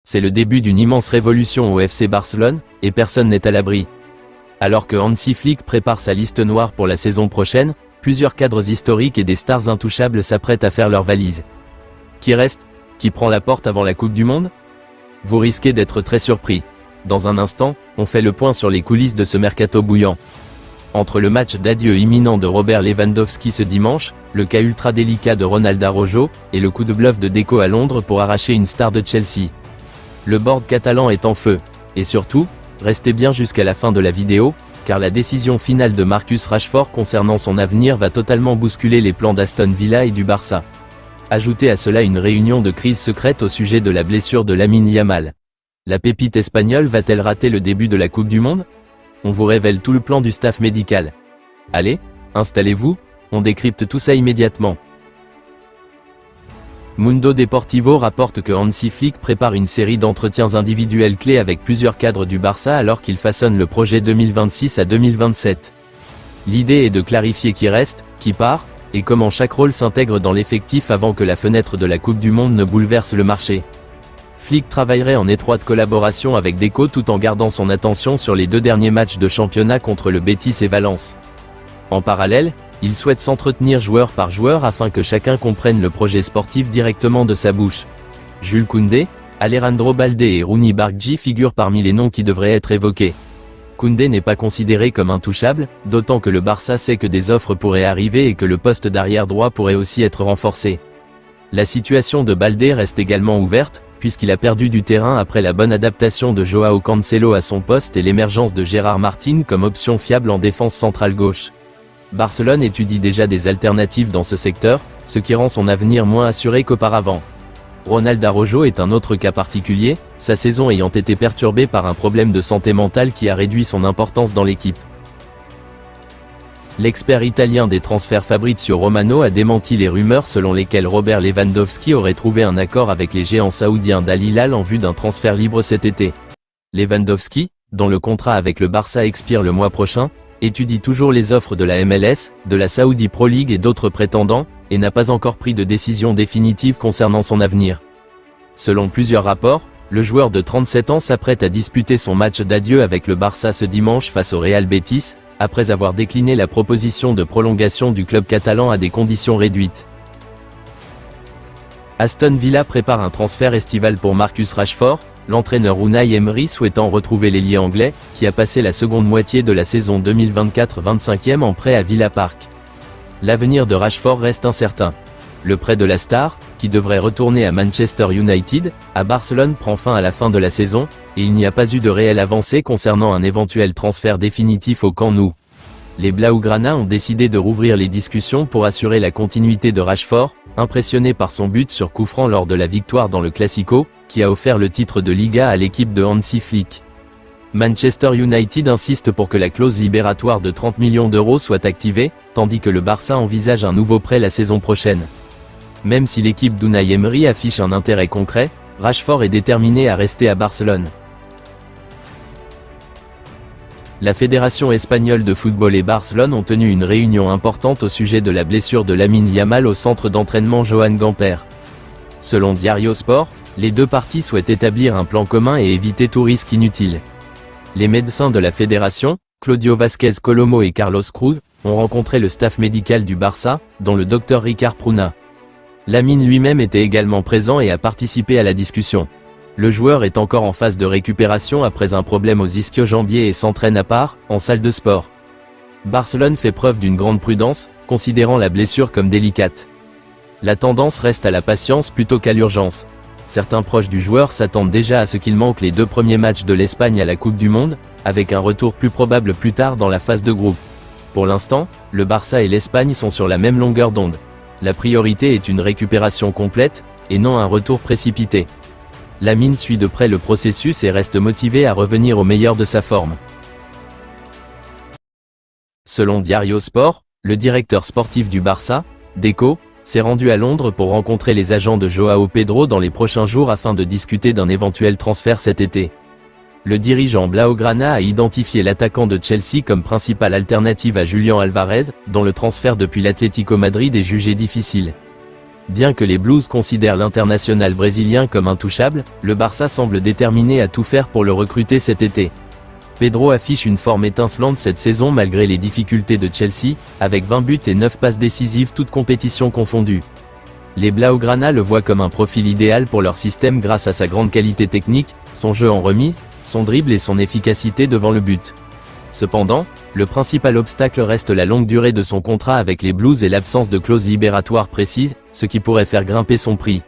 C'est le début d'une immense révolution au FC Barcelone, et personne n'est à l'abri. Alors que Hansi Flick prépare sa liste noire pour la saison prochaine, plusieurs cadres historiques et des stars intouchables s'apprêtent à faire leurs valises. Qui reste? Qui prend la porte avant la Coupe du Monde? Vous risquez d'être très surpris. Dans un instant, on fait le point sur les coulisses de ce mercato bouillant. Entre le match d'adieu imminent de Robert Lewandowski ce dimanche, le cas ultra délicat de Ronald Araujo, et le coup de bluff de Deco à Londres pour arracher une star de Chelsea. Le board catalan est en feu. Et surtout, restez bien jusqu'à la fin de la vidéo, car la décision finale de Marcus Rashford concernant son avenir va totalement bousculer les plans d'Aston Villa et du Barça. Ajoutez à cela une réunion de crise secrète au sujet de la blessure de Lamine Yamal. La pépite espagnole va-t-elle rater le début de la Coupe du Monde? On vous révèle tout le plan du staff médical. Allez, installez-vous, on décrypte tout ça immédiatement. Mundo Deportivo rapporte que Hansi Flick prépare une série d'entretiens individuels clés avec plusieurs cadres du Barça alors qu'il façonne le projet 2026 à 2027. L'idée est de clarifier qui reste, qui part, et comment chaque rôle s'intègre dans l'effectif avant que la fenêtre de la Coupe du Monde ne bouleverse le marché. Flick travaillerait en étroite collaboration avec Deco tout en gardant son attention sur les deux derniers matchs de championnat contre le Betis et Valence. En parallèle, il souhaite s'entretenir joueur par joueur afin que chacun comprenne le projet sportif directement de sa bouche. Jules Koundé, Alejandro Baldé et Rooney Bargui figurent parmi les noms qui devraient être évoqués. Koundé n'est pas considéré comme intouchable, d'autant que le Barça sait que des offres pourraient arriver et que le poste d'arrière droit pourrait aussi être renforcé. La situation de Baldé reste également ouverte, puisqu'il a perdu du terrain après la bonne adaptation de Joao Cancelo à son poste et l'émergence de Gérard Martin comme option fiable en défense centrale gauche. Barcelone étudie déjà des alternatives dans ce secteur, ce qui rend son avenir moins assuré qu'auparavant. Ronald Araujo est un autre cas particulier, sa saison ayant été perturbée par un problème de santé mentale qui a réduit son importance dans l'équipe. L'expert italien des transferts Fabrizio Romano a démenti les rumeurs selon lesquelles Robert Lewandowski aurait trouvé un accord avec les géants saoudiens d'Al Hilal en vue d'un transfert libre cet été. Lewandowski, dont le contrat avec le Barça expire le mois prochain, étudie toujours les offres de la MLS, de la Saudi Pro League et d'autres prétendants, et n'a pas encore pris de décision définitive concernant son avenir. Selon plusieurs rapports, le joueur de 37 ans s'apprête à disputer son match d'adieu avec le Barça ce dimanche face au Real Betis, après avoir décliné la proposition de prolongation du club catalan à des conditions réduites. Aston Villa prépare un transfert estival pour Marcus Rashford, l'entraîneur Unai Emery souhaitant retrouver l'ailier anglais, qui a passé la seconde moitié de la saison 2024-25e en prêt à Villa Park. L'avenir de Rashford reste incertain. Le prêt de la star, qui devrait retourner à Manchester United, à Barcelone prend fin à la fin de la saison, et il n'y a pas eu de réelle avancée concernant un éventuel transfert définitif au Camp Nou. Les Blaugrana ont décidé de rouvrir les discussions pour assurer la continuité de Rashford, impressionné par son but sur coup franc lors de la victoire dans le Classico, qui a offert le titre de Liga à l'équipe de Hansi Flick. Manchester United insiste pour que la clause libératoire de 30 millions d'euros soit activée, tandis que le Barça envisage un nouveau prêt la saison prochaine. Même si l'équipe d'Unai Emery affiche un intérêt concret, Rashford est déterminé à rester à Barcelone. La Fédération espagnole de football et Barcelone ont tenu une réunion importante au sujet de la blessure de Lamine Yamal au centre d'entraînement Joan Gamper. Selon Diario Sport, les deux parties souhaitent établir un plan commun et éviter tout risque inutile. Les médecins de la fédération, Claudio Vázquez Colomo et Carlos Cruz, ont rencontré le staff médical du Barça, dont le docteur Ricard Pruna. Lamine lui-même était également présent et a participé à la discussion. Le joueur est encore en phase de récupération après un problème aux ischio-jambiers et s'entraîne à part, en salle de sport. Barcelone fait preuve d'une grande prudence, considérant la blessure comme délicate. La tendance reste à la patience plutôt qu'à l'urgence. Certains proches du joueur s'attendent déjà à ce qu'il manque les deux premiers matchs de l'Espagne à la Coupe du Monde, avec un retour plus probable plus tard dans la phase de groupe. Pour l'instant, le Barça et l'Espagne sont sur la même longueur d'onde. La priorité est une récupération complète, et non un retour précipité. Lamine suit de près le processus et reste motivé à revenir au meilleur de sa forme. Selon Diario Sport, le directeur sportif du Barça, Deco, s'est rendu à Londres pour rencontrer les agents de Joao Pedro dans les prochains jours afin de discuter d'un éventuel transfert cet été. Le dirigeant Blaugrana a identifié l'attaquant de Chelsea comme principale alternative à Julián Alvarez, dont le transfert depuis l'Atlético Madrid est jugé difficile. Bien que les Blues considèrent l'international brésilien comme intouchable, le Barça semble déterminé à tout faire pour le recruter cet été. Pedro affiche une forme étincelante cette saison malgré les difficultés de Chelsea, avec 20 buts et 9 passes décisives toutes compétitions confondues. Les Blaugrana le voient comme un profil idéal pour leur système grâce à sa grande qualité technique, son jeu en remis, son dribble et son efficacité devant le but. Cependant, le principal obstacle reste la longue durée de son contrat avec les Blues et l'absence de clause libératoire précise, ce qui pourrait faire grimper son prix.